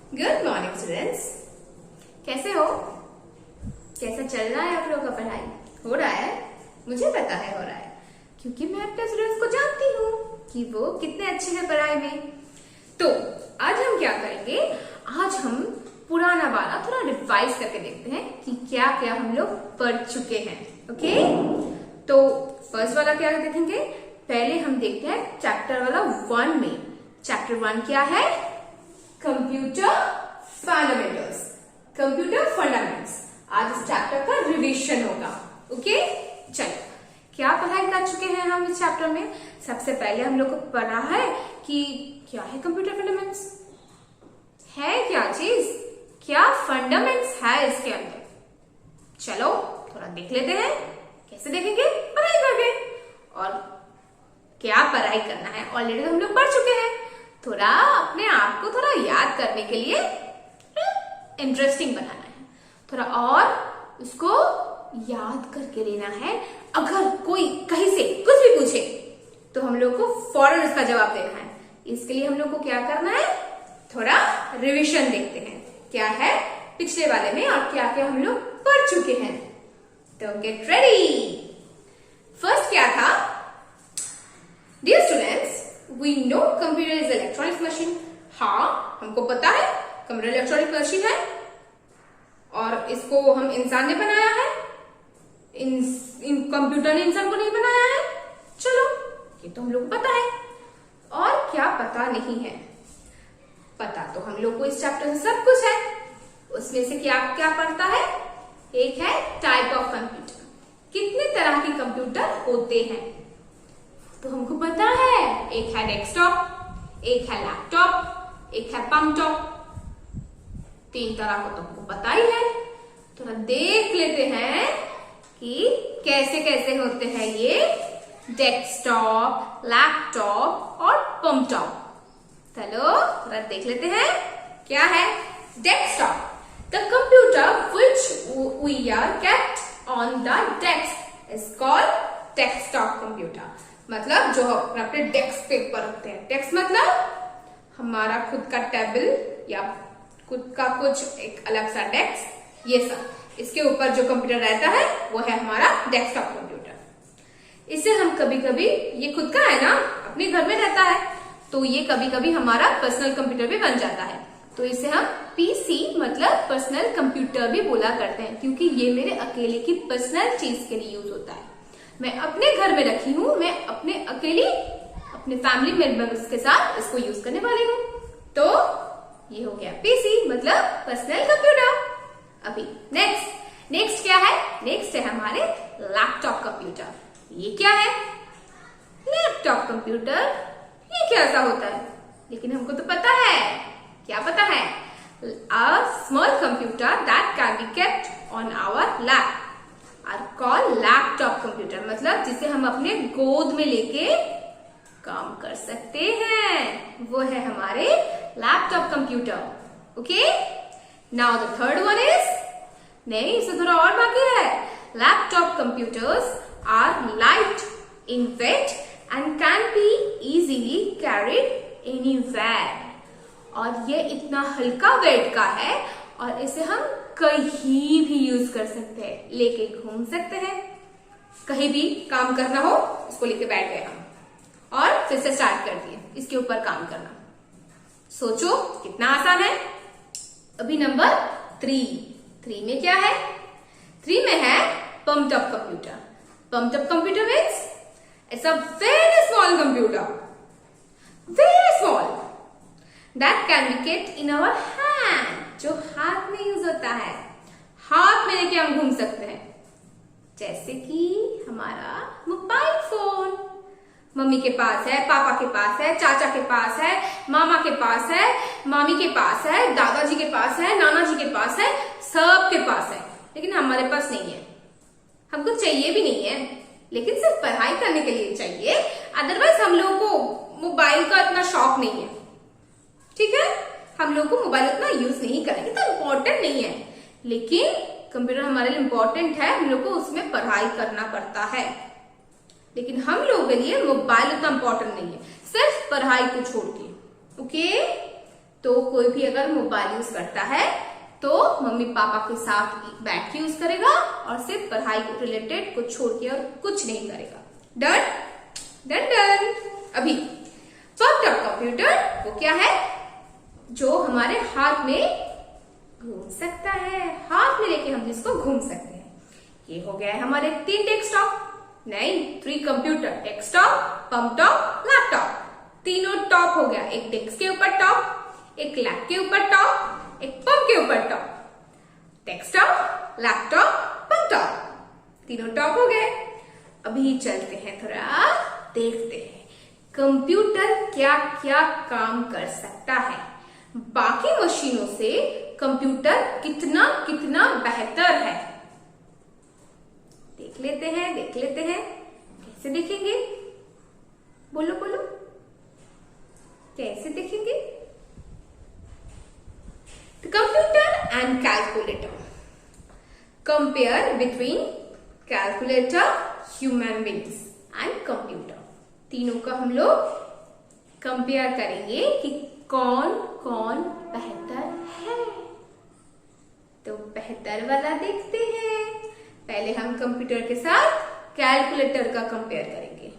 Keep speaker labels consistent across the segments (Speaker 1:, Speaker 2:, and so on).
Speaker 1: Good morning students. कैसे हो? कैसा चल रहा है आप लोगों का पढ़ाई? हो रहा है? मुझे पता है हो रहा है, क्योंकि मैं अपने स्टूडेंट्स को जानती हूँ कि वो कितने अच्छे हैं पढ़ाई में। तो आज हम क्या करेंगे? आज हम पुराना वाला थोड़ा रिवाइज करके देखते हैं कि क्या क्या हम लोग पढ़ चुके हैं। ओके, तो फर्स्ट वाला क्या देखेंगे? पहले हम देखते हैं चैप्टर वाला 1 में। चैप्टर 1 क्या है? Computer fundamentals. Computer fundamentals. आज इस चैप्टर का रिवीजन होगा। ओके, चलो क्या पढ़ाई कर चुके हैं हम इस चैप्टर में? सबसे पहले हम लोग को पढ़ा है कि क्या है कंप्यूटर फंडामेंट्स, है क्या चीज, क्या फंडामेंट्स है इसके अंदर। चलो थोड़ा देख लेते हैं। कैसे देखेंगे? पढ़ाई करके। और क्या पढ़ाई करना है ऑलरेडी तो हम लोग पढ़ चुके हैं। थोड़ा अपने आप को थोड़ा याद करने के लिए इंटरेस्टिंग बनाना है, थोड़ा और उसको याद करके लेना है। अगर कोई कहीं से कुछ भी पूछे तो हम लोग को फौरन उसका जवाब देना है। इसके लिए हम लोग को क्या करना है? थोड़ा रिवीजन देखते हैं क्या है पिछले वाले में और क्या क्या हम लोग पढ़ चुके हैं। तो गेट रेडी। फर्स्ट क्या था? Dear students, we know computer is electronic machine. हाँ, हमको पता है कंप्यूटर इलेक्ट्रॉनिक मशीन है और इसको हम इंसान ने बनाया है। इन कंप्यूटर ने इंसान को नहीं बनाया है। चलो ये तो हम लोग को पता है। और क्या पता नहीं है? पता तो हम लोग को इस चैप्टर में सब कुछ है। उसमें से क्या क्या पढ़ता है? एक है टाइप ऑफ कंप्यूटर, कितने तरह के कंप्यूटर होते हैं तो हमको पता है। एक है डेस्कटॉप, एक है लैपटॉप, एक है पम्पटॉप। 3 तरह को तो हमको पता ही है। थोड़ा देख लेते हैं कि कैसे कैसे होते हैं ये डेस्कटॉप, लैपटॉप और पम्पटॉप। चलो थोड़ा देख लेते हैं क्या है। Desktop, the computer which we are kept on the desk is called desktop computer. मतलब जो अपने डेस्क पे ऊपर रखते हैं। डेस्क मतलब हमारा खुद का टेबल या खुद का कुछ एक अलग सा डेस्क, ये सब इसके ऊपर जो कंप्यूटर रहता है वो है हमारा डेस्कटॉप कंप्यूटर। इसे हम कभी कभी, ये खुद का है ना, अपने घर में रहता है, तो ये कभी कभी हमारा पर्सनल कंप्यूटर भी बन जाता है। तो इसे हम पीसी मतलब पर्सनल कंप्यूटर भी बोला करते हैं, क्योंकि ये मेरे अकेले की पर्सनल चीज के लिए यूज होता है। मैं अपने घर में रखी हूँ, मैं अपने अकेली अपने फैमिली मेंबर्स के साथ इसको यूज करने वाली हूँ। तो ये हो गया पीसी मतलब पर्सनल कंप्यूटर। अभी नेक्स्ट क्या है? नेक्स्ट है हमारे लैपटॉप कंप्यूटर। ये क्या है? Laptop computer. ये कैसा होता है? लेकिन हमको तो पता है। क्या पता है? A small computer that can be kept on our lap are called laptop computer. मतलब जिसे हम अपने गोद में लेके काम कर सकते हैं, वो है हमारे laptop computer. Okay, now the third one is, नहीं इससे थोड़ा और बाकी है। Laptop computers are light in weight and can be easily carried anywhere. और ये इतना हल्का वेट का है और इसे हम कहीं भी यूज कर सकते हैं, लेके घूम सकते हैं। कहीं भी काम करना हो इसको लेके बैठ गए हम और फिर से स्टार्ट कर दिए इसके ऊपर काम करना। सोचो कितना आसान है। अभी नंबर 3 में क्या है? 3 में है palmtop computer. Palmtop computer means it's a very small computer, very small, that can be kept in our hand. जो हाथ में यूज होता है, हाथ में लेके हम घूम सकते हैं। जैसे कि हमारा मोबाइल फोन। मम्मी के पास है, पापा के पास है, चाचा के पास है, मामा के पास है, मामी के पास है, दादाजी के पास है, नाना जी के पास है, सबके पास है। लेकिन हमारे पास नहीं है, हमको चाहिए भी नहीं है, लेकिन सिर्फ पढ़ाई करने के लिए चाहिए। अदरवाइज हम लोगों को मोबाइल का इतना शौक नहीं है। ठीक है, हम लोग को मोबाइल उतना यूज नहीं करेंगे, तो इम्पोर्टेंट नहीं है। लेकिन कंप्यूटर हमारे लिए इम्पोर्टेंट है, हम लोग को उसमें पढ़ाई करना पड़ता है। लेकिन हम लोगों के लिए मोबाइल उतना इम्पोर्टेंट नहीं है, सिर्फ पढ़ाई को छोड़ के। ओके, तो कोई भी अगर मोबाइल यूज करता है तो मम्मी पापा के साथ बैठ के यूज करेगा और सिर्फ पढ़ाई रिलेटेड कुछ छोड़ के और कुछ नहीं करेगा। Done done done. अभी पम्प्ड अप कंप्यूटर वो क्या है? जो हमारे हाथ में घूम सकता है, हाथ में लेके हम जिसको घूम सकते हैं। ये हो गया है हमारे 3 डेस्कटॉप, नहीं 3 computer, desktop, pump top, laptop. तीनों टॉप हो गया, एक डेस्क के ऊपर टॉप, एक लैप के ऊपर टॉप, एक पंप के ऊपर top. Desktop, laptop, pump top, तीनों टॉप हो गए। अभी चलते हैं थोड़ा देखते हैं कंप्यूटर क्या क्या काम कर सकता है, बाकी मशीनों से कंप्यूटर कितना कितना बेहतर है। देख लेते हैं कैसे देखेंगे? बोलो बोलो, कैसे देखेंगे? Computer and calculator. Compare between calculator, human beings and computer. तीनों का हम लोग कंपेयर करेंगे कि कौन कौन बेहतर है। तो बेहतर वाला देखते हैं। पहले हम कंप्यूटर के साथ कैलकुलेटर का कंपेयर करेंगे।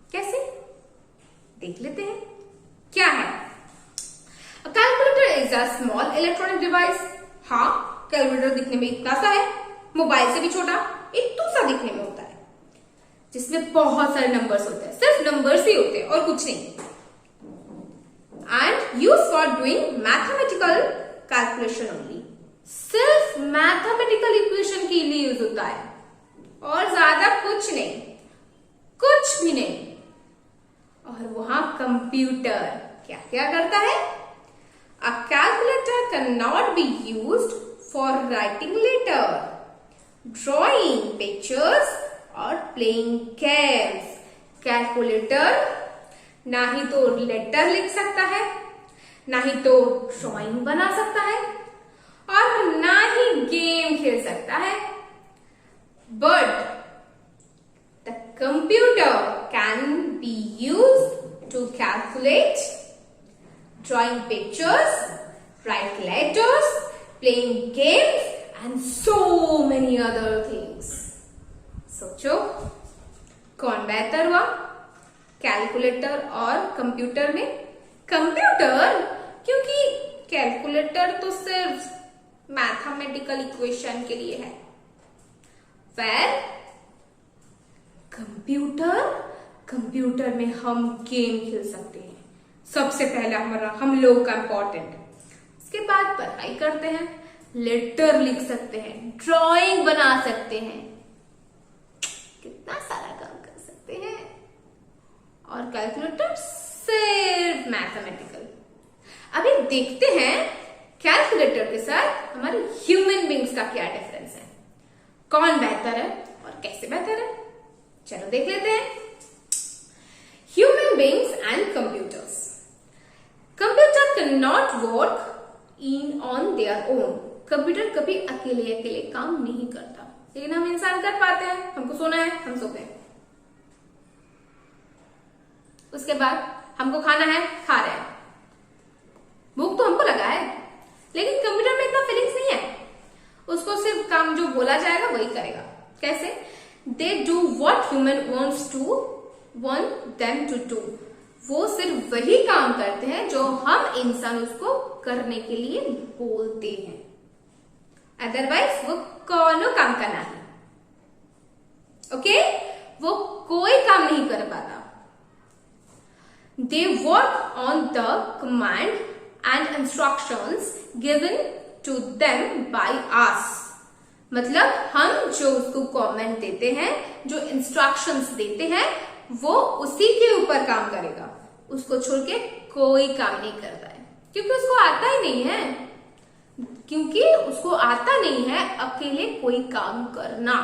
Speaker 1: कैसे? देख लेते हैं क्या है। Calculator is a small electronic device. हाँ, कैलकुलेटर दिखने में इतना सा है, मोबाइल से भी छोटा, इतना सा दिखने में होता है, जिसमें बहुत सारे नंबर्स होते हैं, सिर्फ नंबर्स ही होते हैं और कुछ नहीं। And use for doing mathematical calculation only. सिर्फ मैथमेटिकल इक्वेशन के लिए यूज होता है और ज्यादा कुछ नहीं, कुछ भी नहीं। और वहां कंप्यूटर क्या क्या करता है? A calculator can not be used for writing letter, drawing pictures और प्लेइंग गेम्स। कैलकुलेटर ना ही तो लेटर लिख सकता है, ना ही तो ड्राइंग बना सकता है और ना ही गेम खेल सकता है। But the computer can be used to calculate, drawing pictures, write letters, playing games and so many other things. सोचो कौन बेहतर हुआ, कैलकुलेटर और कंप्यूटर में? कंप्यूटर, क्योंकि कैलकुलेटर तो सिर्फ मैथमेटिकल इक्वेशन के लिए है। फिर कंप्यूटर में हम गेम खेल सकते हैं, सबसे पहला हमारा हम लोग का इंपॉर्टेंट। उसके बाद पढ़ाई करते हैं, लेटर लिख सकते हैं, ड्राइंग बना सकते हैं, कितना सारा काम कर सकते हैं। और कैलकुलेटर सिर्फ मैथमेटिकल। अभी देखते हैं कैलकुलेटर के साथ हमारे ह्यूमन बींग्स का क्या डिफरेंस है, कौन बेहतर है और कैसे बेहतर है। चलो देख लेते हैं। Human beings and computers. Computer can not work in on their own. Computer कभी अकेले अकेले काम नहीं करता, लेकिन हम इंसान कर पाते हैं। हमको सोना है, हम सोते हैं। उसके बाद हमको खाना है, खा रहे हैं। भूख तो हमको लगा है, लेकिन कंप्यूटर में इतना फीलिंग्स नहीं है। उसको सिर्फ काम जो बोला जाएगा वही करेगा। कैसे? They do what human want them to do. वो सिर्फ वही काम करते हैं जो हम इंसान उसको करने के लिए बोलते हैं। अदरवाइज वो कोनो काम का नहीं। ओके? वो कोई काम नहीं कर पाता। They work on the command and instructions given to them by us. मतलब हम जो उसको कमेंट देते हैं, जो इंस्ट्रक्शंस देते हैं, वो उसी के ऊपर काम करेगा। उसको छोड़ के कोई काम नहीं करता है, क्योंकि उसको आता ही नहीं है। क्योंकि उसको आता नहीं है अकेले कोई काम करना,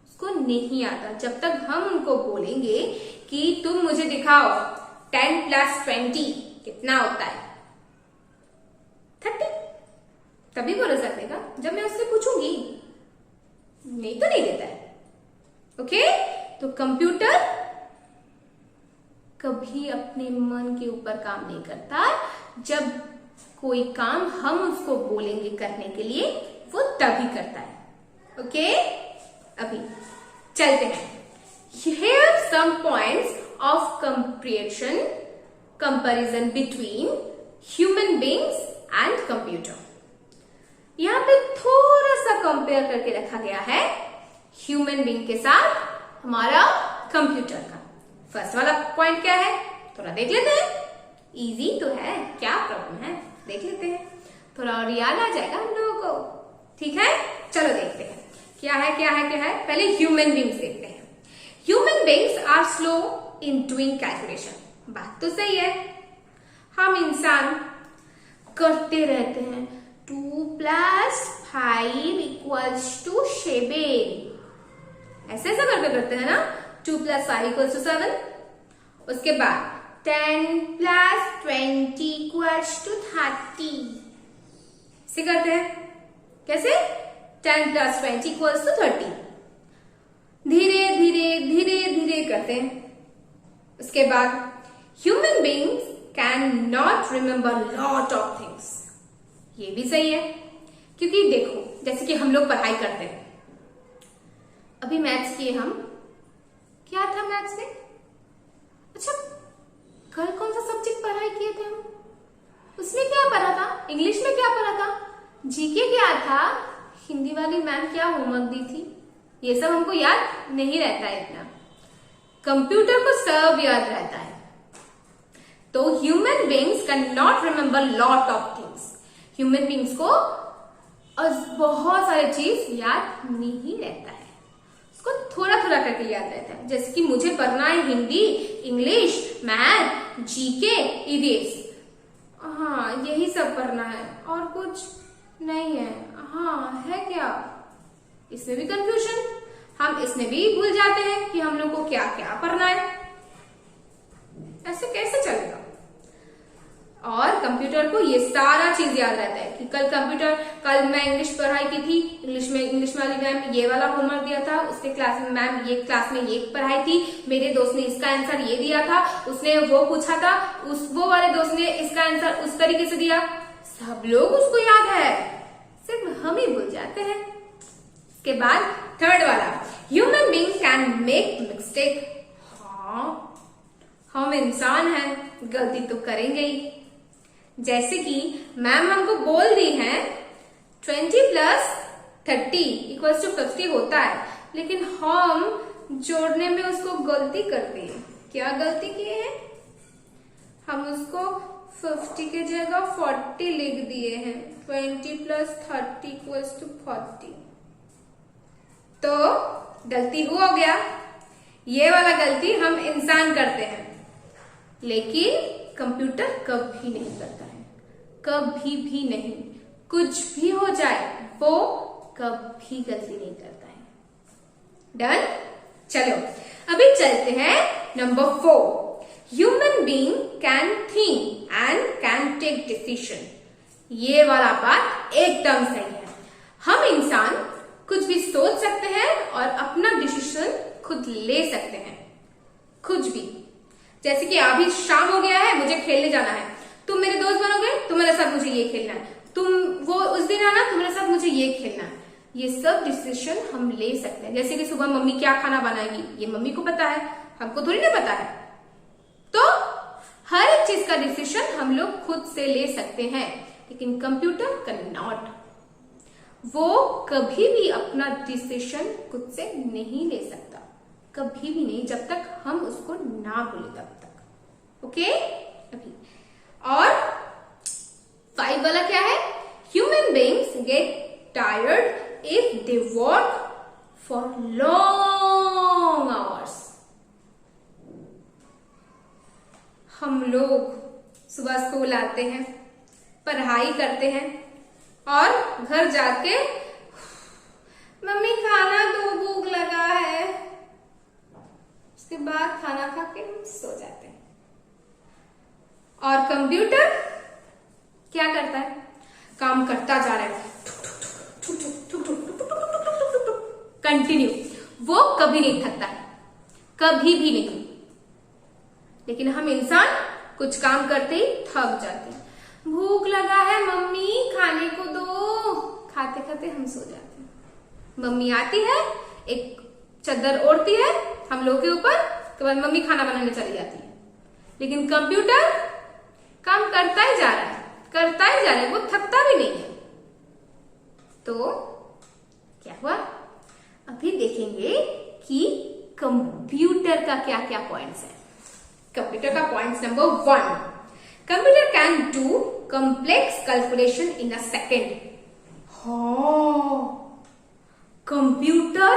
Speaker 1: उसको नहीं आता। जब तक हम उनको बोलेंगे कि तुम मुझे दिखाओ 10 + 20 कितना होता है, 30, तभी वो रिजल्ट देगा जब मैं उससे पूछूंगी। नहीं तो नहीं देता है। ओके? तो कंप्यूटर कभी अपने मन के ऊपर काम नहीं करता। जब कोई काम हम उसको बोलेंगे करने के लिए वो तभी करता है। ओके, अभी चलते हैं। Here are some points of comparison between human beings and computer. यहाँ पे थोड़ा सा कंपेयर करके रखा गया है ह्यूमन बीइंग के साथ हमारा कंप्यूटर का। फर्स्ट वाला पॉइंट क्या है, थोड़ा देख लेते हैं। इजी तो है, क्या प्रॉब्लम है, देख लेते हैं, थोड़ा और याद आ जाएगा हम लोगों को। ठीक है, चलो देखते हैं क्या है क्या है क्या है। पहले ह्यूमन बीइंग्स देखते हैं। Human beings are slow in doing calculation. बात तो सही है, हम इंसान करते रहते हैं 2 + 5 = 7। ऐसे ऐसा करके करते हैं ना, 2 + 5 = 7। उसके बाद 10 + 20 = 30। ऐसे करते हैं, कैसे? 10 + 20 = 30। धीरे धीरे धीरे धीरे करते हैं। उसके बाद human beings can not remember lot of things. ये भी सही है, क्योंकि देखो जैसे कि हम लोग पढ़ाई करते हैं। अभी मैथ्स किए हम, क्या था मैथ्स में? अच्छा, कल कौन सा सब्जेक्ट पढ़ाई किए थे हम? उसमें क्या पढ़ा था? इंग्लिश में क्या पढ़ा था? जीके क्या था? हिंदी वाली मैम क्या होमवर्क दी थी? ये सब हमको याद नहीं रहता है इतना। कंप्यूटर को सब याद रहता है। तो human beings can not remember lot of things. Human beings को बहुत सारी चीज याद नहीं रहता है, उसको थोड़ा थोड़ा करके याद रहता है। जैसे कि मुझे पढ़ना है Hindi, English, math, GK, EVS, हाँ यही सब पढ़ना है और कुछ नहीं है। हाँ है क्या? इसमें भी कंफ्यूजन, हम इसमें भी भूल जाते हैं कि हम लोग को क्या क्या पढ़ना है। ऐसे कैसे चलेगा? और कंप्यूटर को ये सारा चीज याद रहता है कि कल मैं इंग्लिश पढ़ाई की थी, इंग्लिश वाली मैम ये वाला होमवर्क दिया था, उसके क्लास में मैम ये क्लास में ये पढ़ाई थी, मेरे दोस्त ने इसका आंसर ये दिया था, उसने वो पूछा था, वो वाले दोस्त ने इसका आंसर उस तरीके से दिया। सब लोग उसको याद है, सिर्फ हम ही भूल जाते हैं। इसके बाद थर्ड वाला, human being can make mistake. हाँ, हम इंसान हैं, गलती तो करेंगे ही। जैसे कि मैम हमको बोल दी है 20 + 30 = 50 होता है, लेकिन हम जोड़ने में उसको गलती कर दी। क्या गलती किए हैं? हम उसको 50 की जगह 40 लिख दिए हैं। 20 + 30 = 40। तो गलती हो गया। ये वाला गलती हम इंसान करते हैं, लेकिन कंप्यूटर कभी नहीं करता है, कभी भी नहीं। कुछ भी हो जाए वो कभी गलती नहीं करता है। डन? चलो अभी चलते हैं number 4। Human being can think and can take decision. ये वाला बात एकदम सही है। हम इंसान कुछ भी सोच सकते हैं और अपना डिसीजन खुद ले सकते हैं, कुछ भी। जैसे कि अभी शाम हो गया है, मुझे खेलने जाना है, तुम मेरे दोस्त बनोगे, तुम्हारे साथ मुझे ये खेलना है, तुम वो उस दिन आना, तुम्हारे साथ मुझे ये खेलना है। ये सब डिसीजन हम ले सकते हैं। जैसे कि सुबह मम्मी क्या खाना बनाएगी, ये मम्मी को पता है, हमको थोड़ी ना पता है। तो हर एक चीज का डिसीजन हम लोग खुद से ले सकते हैं, लेकिन कंप्यूटर कैन नॉट। वो कभी भी अपना डिसीजन खुद से नहीं ले सकता, कभी भी नहीं, जब तक हम उसको ना बोले तब तक। ओके, अभी और 5 वाला क्या है? Human beings get tired if they work for long hours. हम लोग सुबह स्कूल आते हैं, पढ़ाई करते हैं और घर जाके मम्मी खाना दो, भूख लगा है, उसके बाद खाना खा के हम सो जाते हैं। और कंप्यूटर क्या करता है? काम करता जा रहा है कंटिन्यू, वो कभी नहीं थकता है, कभी भी नहीं। लेकिन हम इंसान कुछ काम करते ही थक जाते हैं। भूख लगा है मम्मी, खाने को दो। खाते खाते हम सो जाते हैं। मम्मी आती है, एक चादर ओढ़ती है हम लोग के ऊपर, के बाद मम्मी खाना बनाने चली जाती है। लेकिन कंप्यूटर काम करता ही जा रहा है, करता ही जा रहा है, वो थकता भी नहीं है। तो क्या हुआ, अभी देखेंगे कि कंप्यूटर का क्या क्या पॉइंट्स है। कंप्यूटर का points number 1, computer can do complex calculation in a second. Computer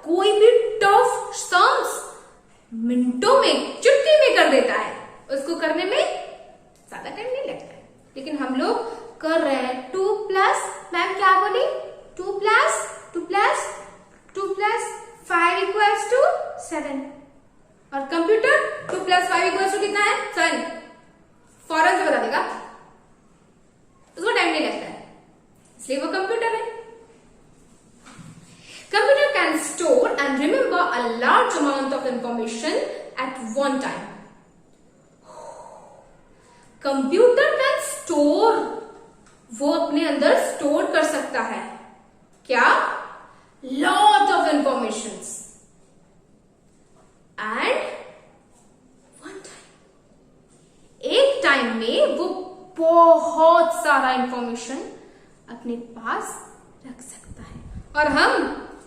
Speaker 1: कोई भी टफ सम्स मिनटों में, चुटकी में कर देता है। उसको करने में ज्यादा टाइम नहीं लगता है, लेकिन हम लोग कर रहे हैं। 2 प्लस, मैम क्या बोली, 2 प्लस 5 इक्वल्स टू 7। और कंप्यूटर 2 प्लस 5 इक्वल्स टू कितना है, 7। फौरन से बता देगा, उसको टाइम नहीं लगता है, इसलिए वो कंप्यूटर है। Computer can store and remember a large amount of information at one time. Computer can store, वो अपने अंदर स्टोर कर सकता है क्या, lot of information and one time. एक टाइम में वो बहुत सारा इंफॉर्मेशन अपने पास रख सकता है। और हम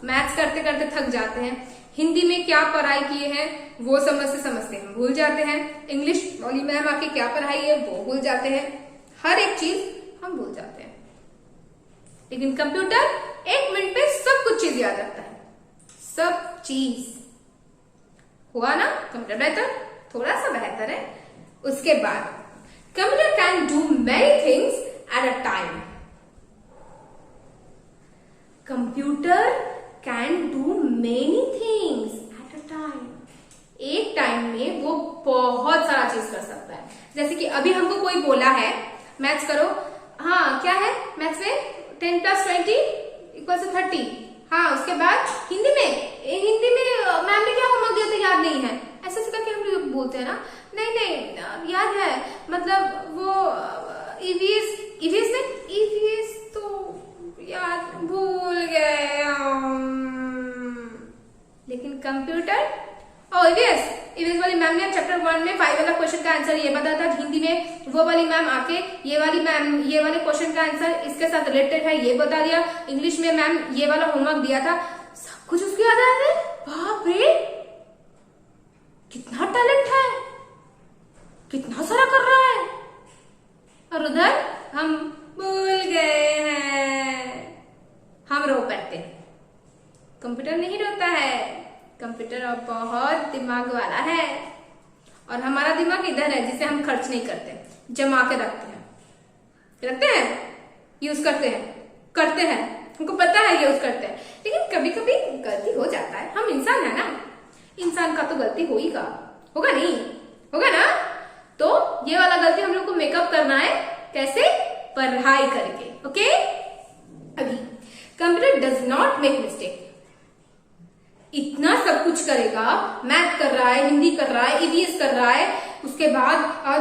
Speaker 1: मैथ्स करते करते थक जाते हैं, हिंदी में क्या पढ़ाई किए हैं वो समझते हम भूल जाते हैं, इंग्लिश वाली मैम आके क्या पढ़ाई है वो भूल जाते हैं, हर एक चीज हम भूल जाते हैं। लेकिन कंप्यूटर 1 मिनट में सब कुछ चीज याद रखता है, सब चीज। हुआ ना कंप्यूटर बेहतर, थोड़ा सा बेहतर है। उसके बाद computer can do many things at a time. Computer can do many things at a time. एक टाइम में वो बहुत सारा चीज कर सकता है। जैसे कि अभी हमको कोई बोला है मैथ्स करो, हाँ क्या है मैथ्स में, 10 + 20 = 30। हाँ उसके बाद हिंदी में मैम ने क्या होमवर्क दिया था याद नहीं है, ऐसे करके हम लोग बोलते हैं ना, नहीं याद है, मतलब वो ईवीएस तो याद भूल गए लेकिन कंप्यूटर ईवीएस वाली मैम ने चैप्टर 1 में 5 वाला क्वेश्चन का आंसर ये बताया था, हिंदी में वो वाली मैम आके ये वाले क्वेश्चन का आंसर इसके साथ रिलेटेड है ये बता दिया, इंग्लिश में मैम ये वाला होमवर्क दिया था, सब कुछ उसको याद आ रहा है। बाप रे कितना टैलेंट है, कितना सारा कर रहा है। और उधर हम भूल गए हैं, हम रो पड़ते हैं। कंप्यूटर नहीं रोता है, कंप्यूटर अब बहुत दिमाग वाला है। और हमारा दिमाग इधर है जिसे हम खर्च नहीं करते, जमा के रखते हैं, यूज करते हैं, हमको पता है यूज करते हैं। लेकिन कभी कभी गलती हो जाता है, हम इंसान है ना, इंसान का तो गलती होगा ना। तो ये वाला गलती हम लोग को मेकअप करना है, कैसे, पढ़ाई करके। ओके, अभी computer does not make mistake. इतना सब कुछ करेगा, मैथ कर रहा है, हिंदी कर रहा है, ईवीएस कर रहा है, उसके बाद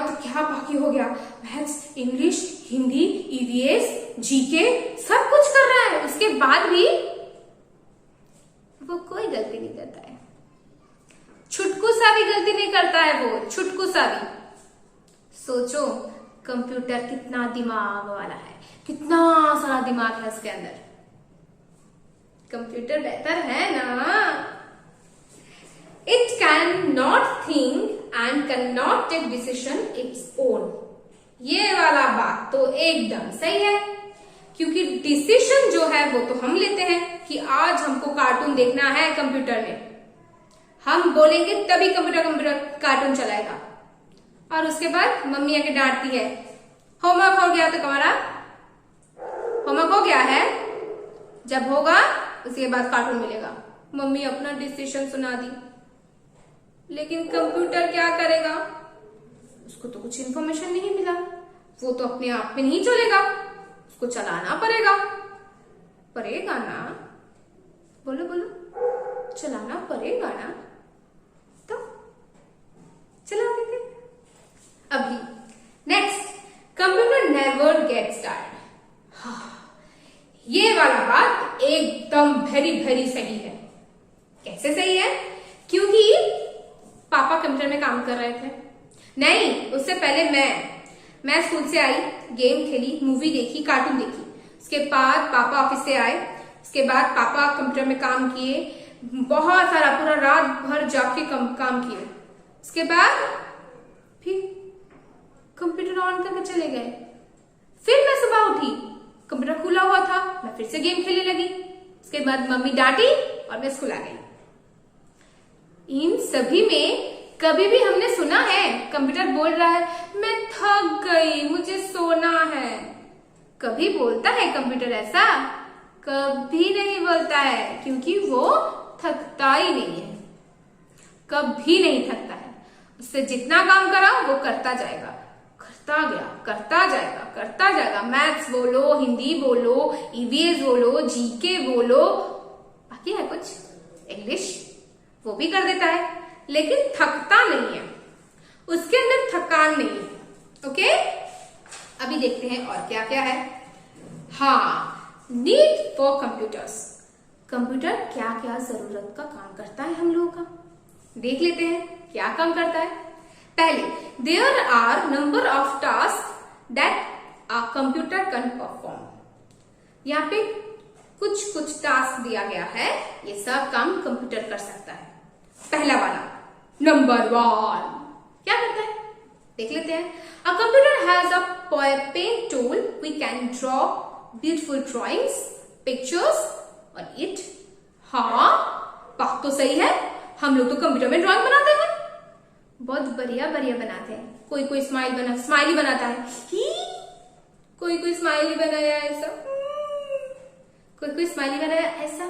Speaker 1: तो क्या बाकी हो गया, maths, English, Hindi, EVS, GK, सब कुछ कर रहा है। उसके बाद भी वो कोई गलती नहीं करता है, छुटकू सा भी गलती नहीं करता है वो, छुटकू सा भी। सोचो कंप्यूटर कितना दिमाग वाला है, कितना सारा दिमाग है उसके अंदर। कंप्यूटर बेहतर है ना। It can not think and can not take decision its own. ये वाला बात तो एकदम सही है, क्योंकि डिसीजन जो है वो तो हम लेते हैं कि आज हमको कार्टून देखना है कंप्यूटर में, हम बोलेंगे तभी कंप्यूटर कार्टून चलाएगा। और उसके बाद मम्मी आके डांटती है, होमवर्क हो गया तो तुम्हारा, होमवर्क हो गया है, जब होगा उसके बाद कार्टून मिलेगा। मम्मी अपना डिसीजन सुना दी, लेकिन कंप्यूटर क्या करेगा, उसको तो कुछ इन्फॉर्मेशन नहीं मिला, वो तो अपने आप में नहीं चलेगा, उसको चलाना पड़ेगा ना। बोलो चलाना पड़ेगा ना, तो चला देंगे। अभी नेक्स्ट, कंप्यूटर नेवर कंप्यूटर में काम कर रहे थे? नहीं, उससे पहले मैं स्कूल से आई, गेम खेली, मूवी देखी, कार्टून देखी। उसके बाद पापा ऑफिस से आए, उसके बाद पापा कंप्यूटर में काम किए, बहुत सारा, पूरा रात भर जाग के काम किए। उसके बाद फिर कंप्यूटर ऑन करके चले गए। फिर मैं सुबह उठी, कंप्यूटर खुला हुआ था, मैं फिर से गेम खेलने लगी। उसके बाद मम्मी डांटी और मैं स्कूल आ गई। इन सभी में कभी भी हमने सुना है कंप्यूटर बोल रहा है मैं थक गई, मुझे सोना है? कभी बोलता है कंप्यूटर ऐसा? कभी नहीं बोलता है, क्योंकि वो थकता ही नहीं है, कभी नहीं थकता है। उससे जितना काम कराओ वो करता जाएगा, करता जाएगा। मैथ्स बोलो, हिंदी बोलो, ईवीएस बोलो, जीके बोलो, बाकी है कुछ इंग्लिश, वो भी कर देता है, लेकिन थकता नहीं है, उसके अंदर थकान नहीं है। ओके, अभी देखते हैं और क्या क्या है। हाँ, नीड फॉर कंप्यूटर्स। कंप्यूटर क्या क्या जरूरत का काम करता है हम लोगों का, देख लेते हैं क्या काम करता है। पहले, there are number of task that a computer can perform. यहाँ पे कुछ टास्क दिया गया है, ये सब काम कंप्यूटर कर सकता है। पहला वाला, नंबर 1, क्या करता है देख लेते हैं। A computer has a pen tool, we can draw beautiful drawings, pictures on it. हाँ, बात तो सही है, हम लोग तो कंप्यूटर में ड्राइंग बनाते हैं, बहुत बढ़िया बनाते हैं। कोई स्माइली बनाता है, कोई स्माइली बनाया ऐसा, कोई स्माइली बनाया ऐसा,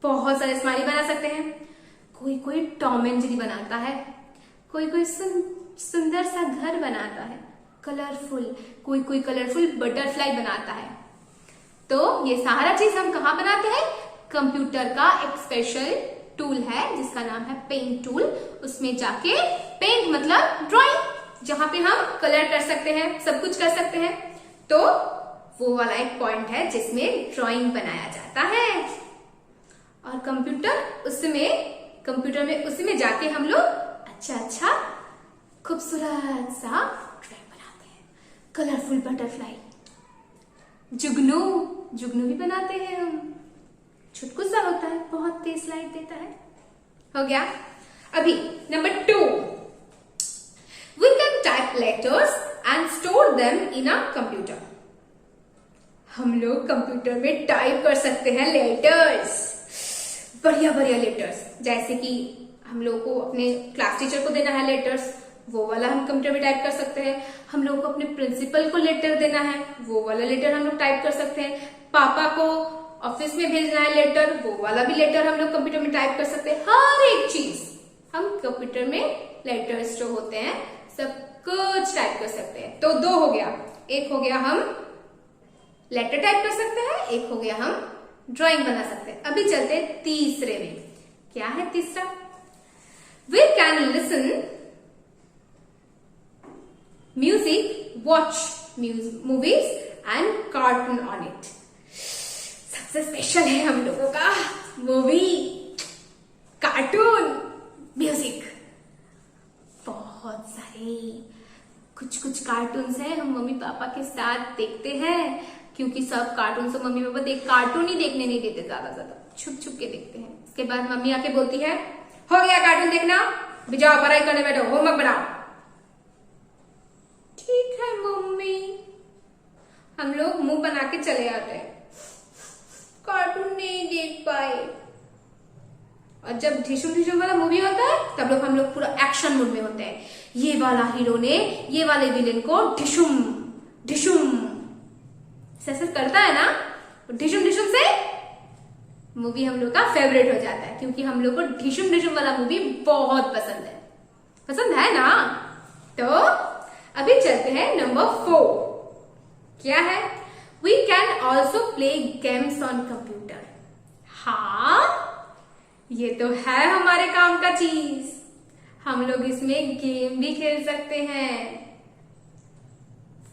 Speaker 1: बहुत सारे स्माइली बना सकते हैं। कोई टॉम एंड जेरी बनाता है, कोई सुंदर सा घर बनाता है, कलरफुल, कोई कलरफुल बटरफ्लाई बनाता है। तो ये सारा चीज हम कहाँ बनाते हैं? कंप्यूटर का एक स्पेशल टूल है जिसका नाम है पेंट टूल, उसमें जाके, पेंट मतलब ड्राइंग, जहां पे हम कलर कर सकते हैं, सब कुछ कर सकते हैं। तो वो वाला एक पॉइंट है जिसमें ड्राइंग बनाया जाता है। और कंप्यूटर में उसमें जाके हम लोग अच्छा खूबसूरत सा ड्राइंग बनाते हैं। कलरफुल बटरफ्लाई, जुगनू भी बनाते हैं हम, छुटकू सा होता है, बहुत तेज लाइट देता है। हो गया। अभी number 2, we can type letters and store them in a computer. हम लोग कंप्यूटर में टाइप कर सकते हैं लेटर्स, बढ़िया लेटर्स, जैसे कि हम लोग को अपने क्लास टीचर को देना है लेटर्स, वो वाला हम कंप्यूटर में टाइप कर सकते हैं। हम लोग को अपने प्रिंसिपल को लेटर देना है, वो वाला लेटर हम लोग टाइप कर सकते हैं। पापा को ऑफिस में भेजना है लेटर, वो वाला भी लेटर हम लोग कंप्यूटर में टाइप कर सकते हैं। हर एक चीज हम कंप्यूटर में लेटर्स जो होते हैं सब कुछ टाइप कर सकते हैं। तो 2 हो गया, एक हो गया हम लेटर टाइप कर सकते हैं, एक हो गया हम ड्राइंग बना सकते हैं। अभी चलते हैं तीसरे में। क्या है तीसरा? We can listen music, watch movies and cartoon on it. सबसे स्पेशल है हम लोगों का मूवी, कार्टून, म्यूजिक। बहुत सारे कुछ कार्टून्स हैं हम मम्मी पापा के साथ देखते हैं, क्योंकि सब कार्टून तो मम्मी पापा कार्टून ही देखने नहीं देते, ज्यादा छुप के देखते हैं। उसके बाद मम्मी आके बोलती है, हो गया कार्टून देखना, जाओ पढ़ाई करने बैठो, होमवर्क बनाओ। ठीक है मम्मी, हम लोग मुंह बना के चले आते हैं, कार्टून नहीं देख पाए। और जब ढिशुम वाला मूवी होता है तब हम लोग पूरा एक्शन मूड में होते हैं। ये वाला हीरो ने ये वाले विलेन को ढिशुम ऐसा करता है ना, ढिशुम से मूवी हम लोग का फेवरेट हो जाता है, क्योंकि हम लोग को ढिशुम वाला मूवी बहुत पसंद है ना। तो अभी चलते हैं नंबर 4। क्या है? We can also play games on computer. हाँ, ये तो है हमारे काम का चीज, हम लोग इसमें गेम भी खेल सकते हैं,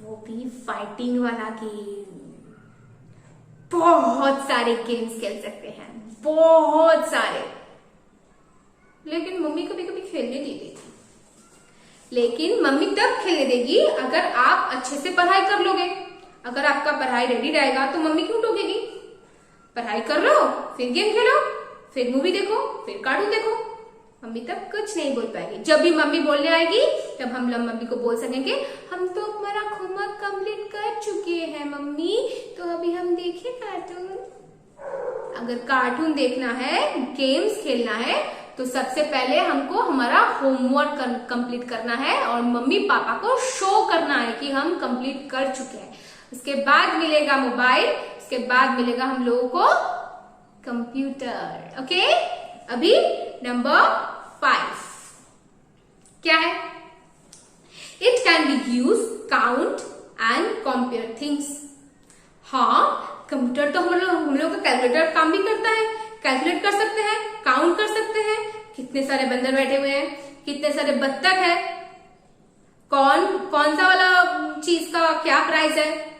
Speaker 1: वो भी फाइटिंग वाला गेम। बहुत सारे गेम्स खेल सकते हैं, बहुत सारे। लेकिन मम्मी कभी कभी खेलने नहीं देती। लेकिन मम्मी तब खेलने देगी अगर आप अच्छे से पढ़ाई कर लोगे। अगर आपका पढ़ाई रेडी रहेगा तो मम्मी क्यों टोकेगी? पढ़ाई कर लो, फिर गेम खेलो, फिर मूवी देखो, फिर कार्टून देखो। मम्मी तब कुछ नहीं बोल पाएगी। जब भी मम्मी बोलने आएगी तब हम लोग मम्मी को बोल सकेंगे, हम तो हमारा होमवर्क कंप्लीट कर चुके हैं मम्मी, तो अभी हम देखें कार्टून। अगर कार्टून देखना है, गेम्स खेलना है, तो सबसे पहले हमको हमारा होमवर्क कंप्लीट करना है और मम्मी पापा को शो करना है कि हम कंप्लीट कर चुके हैं। उसके बाद मिलेगा मोबाइल, उसके बाद मिलेगा हम लोगों को कंप्यूटर। ओके, अभी नंबर 5 क्या है? It can be use count and compare things. हाँ, कंप्यूटर तो हम लोग का कैलकुलेटर काम भी करता है। कैलकुलेट कर सकते हैं, काउंट कर सकते हैं, कितने सारे बंदर बैठे हुए हैं, कितने सारे बत्तख है, कौन सा वाला चीज का क्या प्राइस है।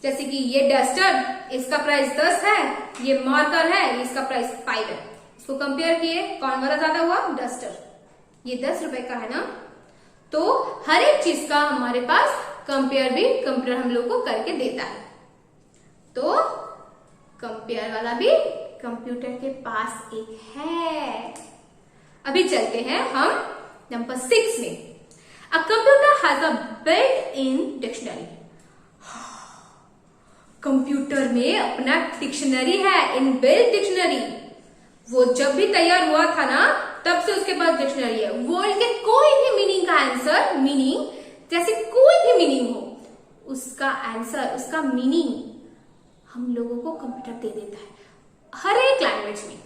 Speaker 1: जैसे कि ये डस्टर, इसका प्राइस 10 है, ये मार्कर है, इसका प्राइस 5 है। इसको कंपेयर किए, कौन वाला ज्यादा हुआ? डस्टर। ये 10 रुपए का है ना। तो हर एक चीज का हमारे पास कंप्यूटर हम लोग को करके देता है। तो कंपेयर वाला भी कंप्यूटर के पास एक है। अभी चलते हैं हम नंबर 6 में। अ computer has a built in dictionary. Computer में अपना डिक्शनरी है, इनबिल्ट डिक्शनरी। वो जब भी तैयार हुआ था ना, तब से उसके पास डिक्शनरी है। वर्ल्ड के कोई भी मीनिंग का आंसर, मीनिंग जैसे कोई भी मीनिंग हो, उसका आंसर, उसका मीनिंग हम लोगों को कंप्यूटर दे देता है। हर एक लैंग्वेज में।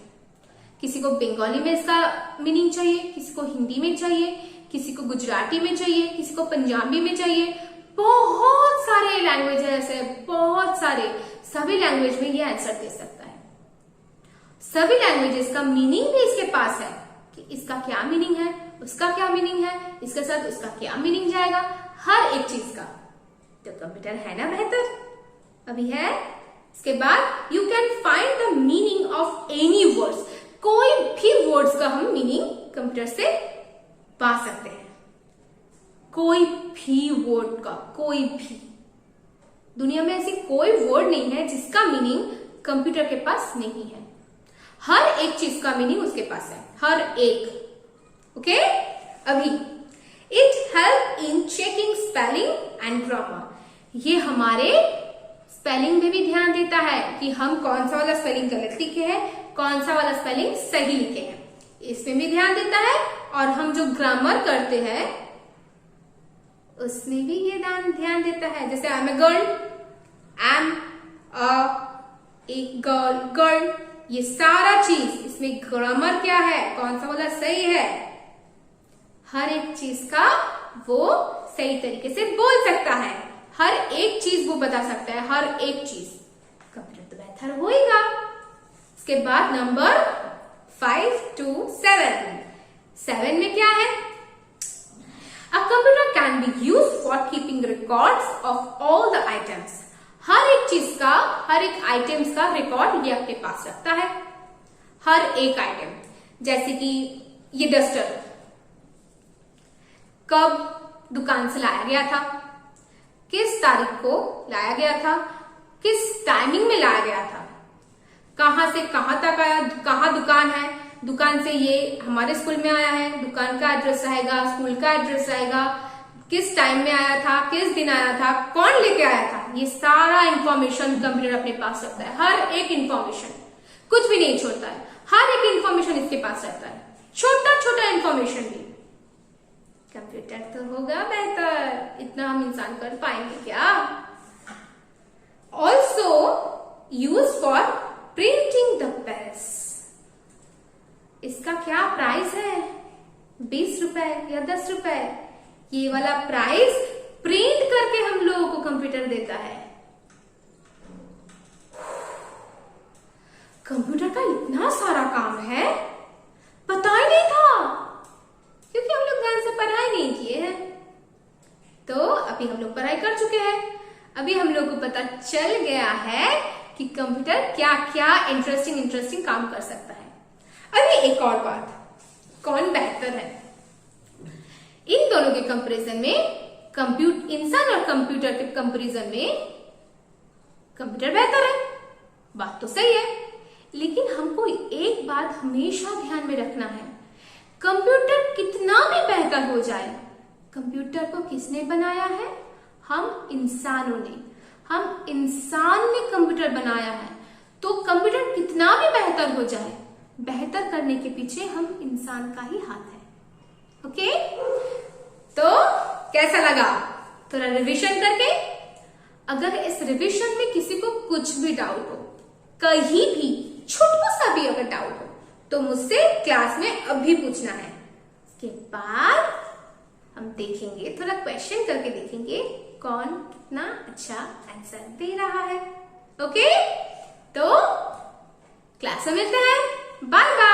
Speaker 1: किसी को बंगाली में इसका मीनिंग चाहिए, किसी को हिंदी में चाहिए, किसी को गुजराती में चाहिए, किसी को पंजाबी में चाहिए। बहुत सारे लैंग्वेज है ऐसे, बहुत सारे। सभी लैंग्वेज में ये आंसर दे सकता है। सभी लैंग्वेजेस का मीनिंग भी इसके पास है कि इसका क्या मीनिंग है, उसका क्या मीनिंग है, इसके साथ उसका क्या मीनिंग जाएगा, हर एक चीज का। तो कंप्यूटर है ना बेहतर? अभी है। इसके बाद you can find the meaning of any words. कोई भी वर्ड्स का हम मीनिंग कंप्यूटर से पा सकते हैं। कोई भी वर्ड का, कोई भी। दुनिया में ऐसी कोई वर्ड नहीं है जिसका मीनिंग कंप्यूटर के पास नहीं है। हर एक चीज का मीनिंग उसके पास है, हर एक। ओके, अभी it help in checking spelling and grammar. ये हमारे स्पेलिंग में भी ध्यान देता है कि हम कौन सा वाला स्पेलिंग गलत लिखे हैं, कौन सा वाला स्पेलिंग सही लिखे हैं, इसमें भी ध्यान देता है। और हम जो ग्रामर करते हैं उसमें भी ये ध्यान देता है। जैसे I am a girl, am a girl, ये सारा चीज, इसमें ग्रामर क्या है, कौन सा वाला सही है, हर एक चीज का वो सही तरीके से बोल सकता है। हर एक चीज वो बता सकता है, हर एक चीज। कंप्यूटर तो बेहतर होएगा। इसके बाद नंबर 5 to 7। 7 में क्या है? A computer can be used for keeping records of all the items। हर एक चीज का, हर एक आइटम्स का रिकॉर्ड ये अपने पास रखता है। हर एक आइटम, जैसे कि ये डस्टर कब दुकान से लाया गया था, किस तारीख को लाया गया था, किस टाइमिंग में लाया गया था, कहां से कहां तक आया, कहां दुकान है, दुकान से ये हमारे स्कूल में आया है, दुकान का एड्रेस रहेगा, स्कूल का एड्रेस रहेगा, किस टाइम में आया था, किस दिन आया था, कौन लेके आया था, ये सारा इंफॉर्मेशन कंप्यूटर अपने पास रखता है। हर एक इंफॉर्मेशन, कुछ भी नहीं छोड़ता है, हर एक इंफॉर्मेशन इसके पास रहता है, छोटा छोटा इंफॉर्मेशन भी। कंप्यूटर तो होगा बेहतर, इतना हम इंसान कर पाएंगे क्या? Also use for printing the page. इसका क्या प्राइस है? 20 रुपए या 10 रुपए। ये वाला प्राइस प्रिंट करके हम लोगों को कंप्यूटर देता है। कंप्यूटर का इतना सारा काम है, पता ही नहीं था, क्योंकि हम लोग ध्यान से पढ़ाई नहीं किए हैं। तो अभी हम लोग पढ़ाई कर चुके हैं। अभी हम लोग को पता चल गया है कि कंप्यूटर क्या क्या इंटरेस्टिंग काम कर सकता है। अभी एक और बात, कौन बेहतर है। इन दोनों के कंपैरिजन में इंसान और कंप्यूटर के कंपैरिजन में कंप्यूटर बेहतर है। बात तो सही है, लेकिन हमको एक बात हमेशा ध्यान में रखना है, कंप्यूटर कितना भी बेहतर हो जाए, कंप्यूटर को किसने बनाया है? हम इंसानों ने। हम इंसान ने कंप्यूटर बनाया है, तो कंप्यूटर कितना भी बेहतर हो जाए, बेहतर करने के पीछे हम इंसान का ही हाथ है। ओके, तो कैसा लगा? थोड़ा रिवीजन करके, अगर इस रिवीजन में किसी को कुछ भी डाउट हो, कहीं भी छोटा सा भी अगर डाउट हो, तो मुझसे क्लास में अभी पूछना है। उसके बाद हम देखेंगे, थोड़ा क्वेश्चन करके देखेंगे कौन कितना अच्छा आंसर दे रहा है। ओके, तो क्लास में मिलते हैं। Bye bye.